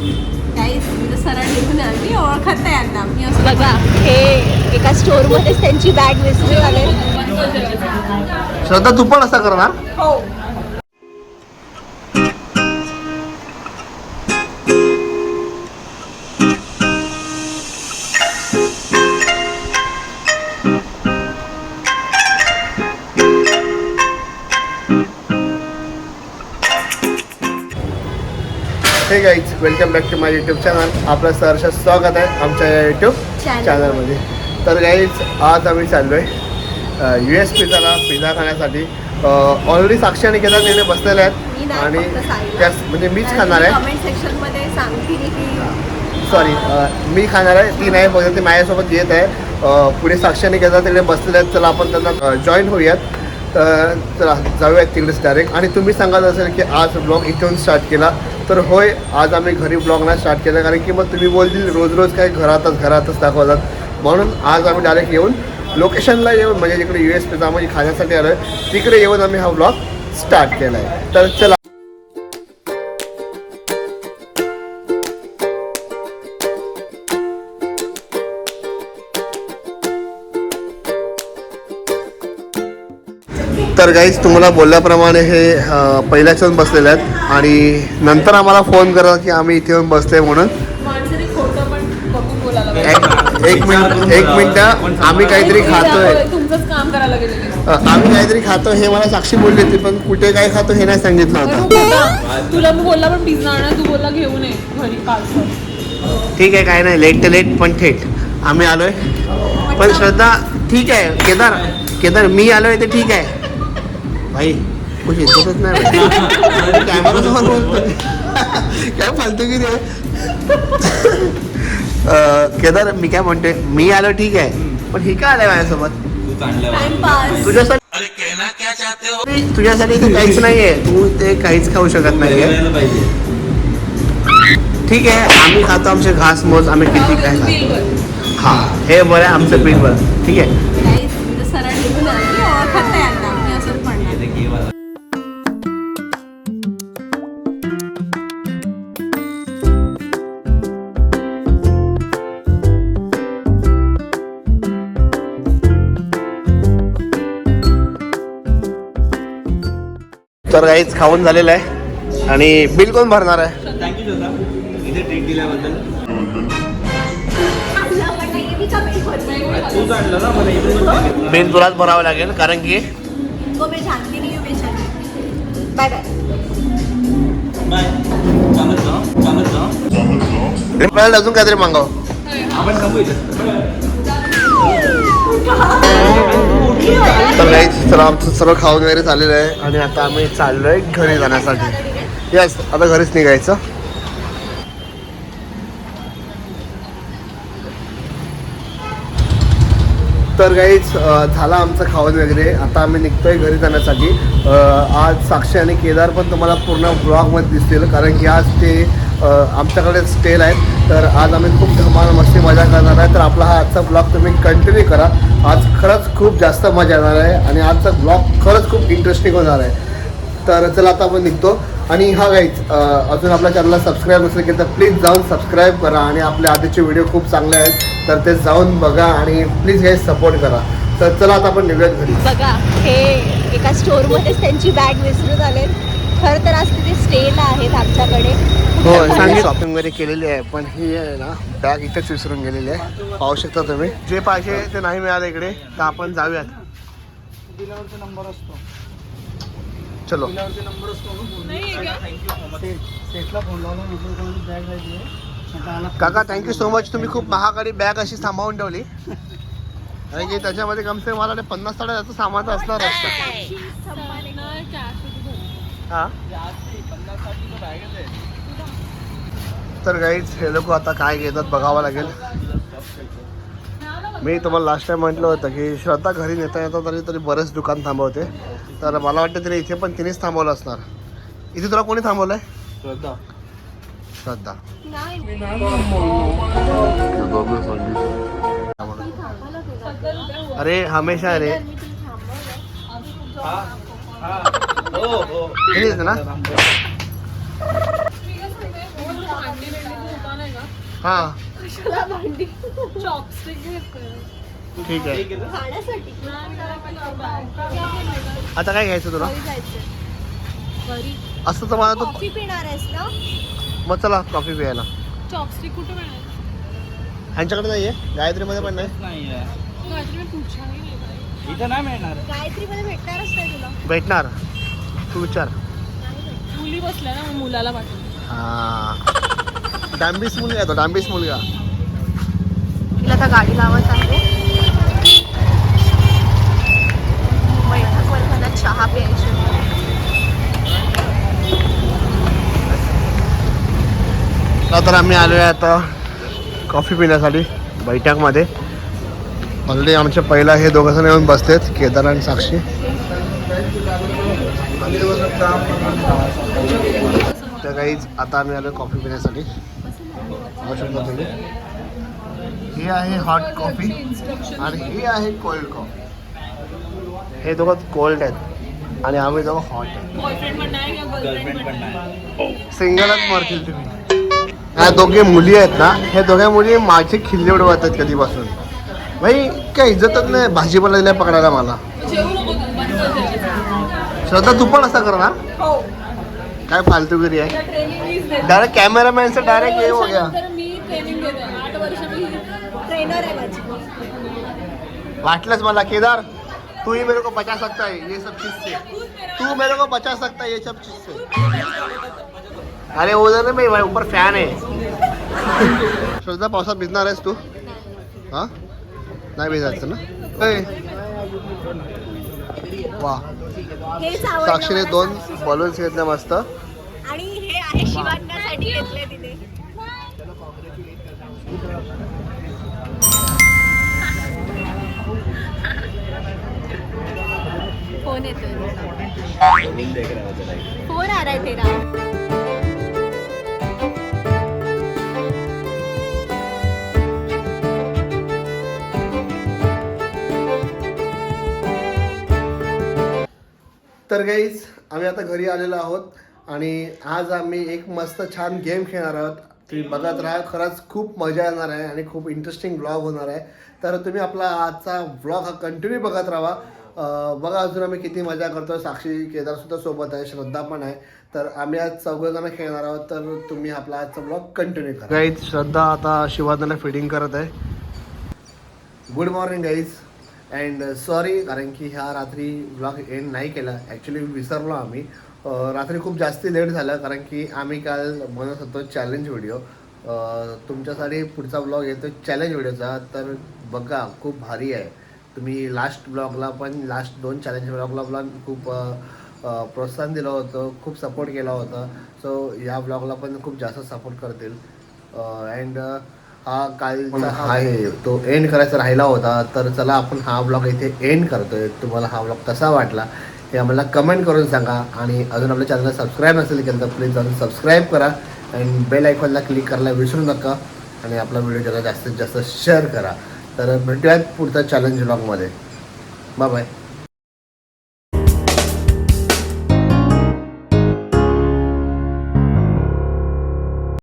सरळ निघून आली, ओळखत नाही यांना मी असं. बघा हे एका स्टोर मध्येच त्यांची बॅग विसरून आले. श्रद्धा तू पण असा करणार? हो. Hey guys, welcome back to my YouTube channel. आपलं सहर्ष स्वागत आहे आमच्या यूट्यूब चॅनलमध्ये. तर गाईज, आज आम्ही चाललो आहे US पिझ्झा खाण्यासाठी. ऑलरेडी साक्षी आणि केदार तिथे बसलेले आहेत आणि त्याच म्हणजे मीच खाणार आहे. कमेंट सेक्शनमध्ये सांगतील की सॉरी, मी खाणार आहे, ती नाही बघत, ती माझ्यासोबत येत आहे. पुढे साक्षी आणि केदार तिकडे बसलेले आहेत. चला आपण त्यांना जॉईन होऊयात. तर चला जाऊयात तिकडेच डायरेक्ट. आणि तुम्ही सांगत असेल की आज ब्लॉग इथून स्टार्ट केला, तर होय, आज आम्ही घरी ब्लॉग नाही स्टार्ट केला, कारण की मग तुम्ही बोलतील रोज रोज काय घरातच दाखवतात. म्हणून आज आम्ही डायरेक्ट येऊन लोकेशनला येऊन म्हणजे जिकडे US पिझ्झा म्हणजे खाण्यासाठी आलो आहे तिकडे येऊन आम्ही हा ब्लॉग स्टार्ट केला आहे. तर चला. तर गाईज, तुम्हाला बोलल्याप्रमाणे हे पहिल्याच येऊन बसलेले आहेत आणि नंतर आम्हाला फोन करा की आम्ही इथे येऊन बसले म्हणून. एक मिनिट आम्ही काहीतरी खातोय, तुमचंच काम करायला गेलेलं. आम्ही काहीतरी खातो हे मला साक्षी बोलली होती, पण कुठे काय खातो हे नाही सांगितलं होतं. तुला मी बोलला पण पिझ्झा आणा, तू बोलला घेऊन ये घरी पार्सल. ठीक आहे, काय नाही, लेट ते लेट पण थेट आम्ही आलोय. पण श्रद्धा ठीक आहे, केदार मी आलोय ते ठीक आहे भाई, कुछ इज्जतच नाही कॅमेरा समोर बोलतोय काय फालतू की रे. केदार, मी काय म्हणते, मी आलो ठीक आहे, पण ही काय आलाय माझ्यासोबत तुझ्यासाठी ते काहीच नाहीये, तू ते काहीच खाऊ शकत नाहीये. ठीक आहे, आम्ही खातो आमचे घास मोज, आम्ही किती काय खातो. हा, हे बरं आहे आमचं पीठ बरं. ठीक आहे, सरळ निघून आली, ओळखत नाही यांना मी असं पडणार. तर काहीच खाऊन झालेलं आहे आणि बिल कोण भरणार आहे? थँक्यू दादा, इथे ट्रीट दिल्याबद्दल. तूच आणलं ना मला इथे. बिल तुलाच भरावं लागेल, कारण की बाय बाय. बाय. चालत जा. आपल्याला अजून काहीतरी मागावं. आपण थांबू इथे. तर काहीच, तर आमचं सर्व खाऊन वगैरे झालेलं आहे आणि आता आम्ही चाललोय घरी जाण्यासाठी. यस, आता घरीच निघायचं. तर काहीच झाला आमचं खाऊन वगैरे, आता आम्ही निघतोय घरी जाण्यासाठी. आज साक्षी आणि केदार पण तुम्हाला पूर्ण ब्लॉगमध्ये दिसतील, कारण की आज ते आमच्याकडे स्टेल आहेत. तर आज आम्ही खूप धमाल मस्ती मजा करणार आहे. तर आपला हा आजचा ब्लॉग तुम्ही कंटिन्यू करा. आज खरंच खूप जास्त मजा येणार आहे आणि आजचा ब्लॉग खरंच खूप इंटरेस्टिंग होणार आहे. तर चला आता आपण निघतो. आणि हा गाईज, अजून आपल्या चॅनलला सबस्क्राईब नसेल केलं तर प्लीज जाऊन सबस्क्राईब करा आणि आपले आधीचे व्हिडिओ खूप चांगले आहेत तर ते जाऊन बघा आणि प्लीज गाईज सपोर्ट करा. तर चला आता आपण निघूयात घरी. बघा हे एका स्टोर मध्येच त्यांची बॅग विसरून आले. खरं तर आज तिथे स्टेला आहेत आमच्याकडे. हो, चांगली शॉपिंग वगैरे केलेली आहे, पण ही आहे ना बॅग इथेच विसरून गेलेली आहे. पाहू शकता तुम्ही. जे पाहिजे ते नाही मिळालं इकडे, तर आपण जाऊयात. नंबर असतो. चलो. नंबर असतो. सेटला फोन लावला, बॅग राहिली. काका, थँक्यू सो मच. तुम्ही खूप महागडी बॅग अशी सांभाळून ठेवली, कारण की त्याच्यामध्ये कम से कम मला 50-60 सामान तर असणार असतं. हां, तर गाईज, हे लोक आता काय घेतात बघावं लागेल. मी तुम्हाला लास्ट टाइम म्हटलं होतं की श्रद्धा घरी नेता येता तरी बरेच दुकान थांबवते. तर मला वाटतं तिने इथे पण तिनेच थांबवलं असणार. इथे तुला कोणी थांबवलंय? श्रद्धा. अरे हमेशा रे, ना. हां कशाला भांडी चॉपस्टिक घेतोय ठीक आहे. खाण्यासाठी आता काय घ्यायचं तुला? घरी जायचं. घरी असं तर मला तू कॉफी पिणार आहेस ना? मग चला कॉफी प्यायला. चॉपस्टिक कुठे मिळाल? ह्यांच्याकडे नाही आहे, गायत्रीमध्ये पण नाही. नाही आहे. काहीतरी मी पुढच्याने नाही इथं नाही मिळणार. गायत्रीमध्ये भेटणारच नाही तुला. भेटणार तू विचार. मुली बसल्या ना मग मुलाला पाठवलं. हां डांबीस मुलगा तो, डांबीस मुलगा. तिला आता गाडी लावत आहे. बैठक वर्गाला चहा प्यायची. तर आम्ही आलो आहे आता कॉफी पिण्यासाठी बैठकमध्ये. ऑलरेडी आमच्या पहिला हे दोघं जण येऊन बसलेत, केदार आणि साक्षी. तर काहीच आता आम्ही आलो कॉफी पिण्यासाठी. ही आहे हॉट कॉफी आणि ही आहे कोल्ड कॉफी. हे दोघं कोल्ड आहेत आणि आम्ही दोघं हॉट आहेत. बॉयफ्रेंड पण नाही किंवा गर्लफ्रेंड गर्लफ्रेंड पण पण नाही. सिंगलच मरतील तुम्ही. ह्या दोघे मुली आहेत ना, हे दोघ्या मुली माझे खिल्ले उडवतात कधीपासून. भाई काय इज्जतच नाही भाजीपाला दिल्या पकडायला मला. जेवू नको तू बंद कर जेवायचं. श्रद्धा तू पण असं करणार? हो काय फालतूगिरी आहे. ट्रेनिंग मीच देते. डायरेक्ट कॅमेरामॅनचं डायरेक्ट हे हो गया. वर्षानंतर मी ट्रेनिंग देते. 8 वर्ष मी ट्रेनर आहे माझी. वाटलंच मला केदार तू ही मेरे को बचा सकता है ये सब चीज से. तू मेरे को बचा सकता है ये सब चीज से. अरे उधर ना भाई ऊपर फॅन आहे. श्रद्धा पावसात भिजणार आहेस तू? हा नाही भिजायचं ना. वा हेच आवडलं साक्षीने मला 2 साक्षीचं. बलून्स घेतले मस्त. आणि हे आहे शिवांनासाठी घेतले तिने. फोन येतोय. फोन आ रहा है तेरा. तर गाईज आम्ही आता घरी आलेलो आहोत आणि आज आम्ही एक मस्त छान गेम खेळणार आहोत. तुम्ही बघत राहा, खरंच खूप मजा येणार आहे आणि खूप इंटरेस्टिंग ब्लॉग होणार आहे. तर तुम्ही आपला आजचा ब्लॉग हा कंटिन्यू बघत राहा. बघा अजून आम्ही किती मजा करतो. साक्षी केदारसुद्धा सोबत आहे, श्रद्धा पण आहे. तर आम्ही आज 4 जण खेळणार आहोत. तर तुम्ही आपला आजचा ब्लॉग कंटिन्यू करा. गाईज श्रद्धा आता शिवादाला फिडिंग करत आहे. Good morning guys and sorry कारण की ह्या रात्री ब्लॉग एंड नाही केला. ॲक्च्युली विसरलो आम्ही. रात्री खूप जास्ती लेट झालं कारण की आम्ही काल बनवत होतो चॅलेंज व्हिडिओ. तुमच्यासाठी पुढचा ब्लॉग येतो चॅलेंज व्हिडिओचा. तर बघा खूप भारी आहे. तुम्ही लास्ट ब्लॉगला पण लास्ट 2 चॅलेंज ब्लॉगला खूप प्रोत्साहन दिलं होतं, खूप सपोर्ट केला होता. सो या ब्लॉगला पण खूप जास्त सपोर्ट करतील. अँड हा कालचा आहे तो एंड करायचा राहिला होता. तर चला आपण हा ब्लॉग इथे एंड करतोय. तुम्हाला हा ब्लॉग कसा वाटला हे आम्हाला कमेंट करून सांगा. आणि अजून आपल्या चॅनलला सबस्क्राईब नसेल केलं तर प्लीज जाऊन सबस्क्राईब करा अँड बेल आयकॉनला क्लिक करायला विसरू नका. आणि आपला व्हिडिओ ज्याला जास्तीत जास्त शेअर करा. तर भेटूयात पुढचा चॅलेंज ब्लॉगमध्ये. Bye bye.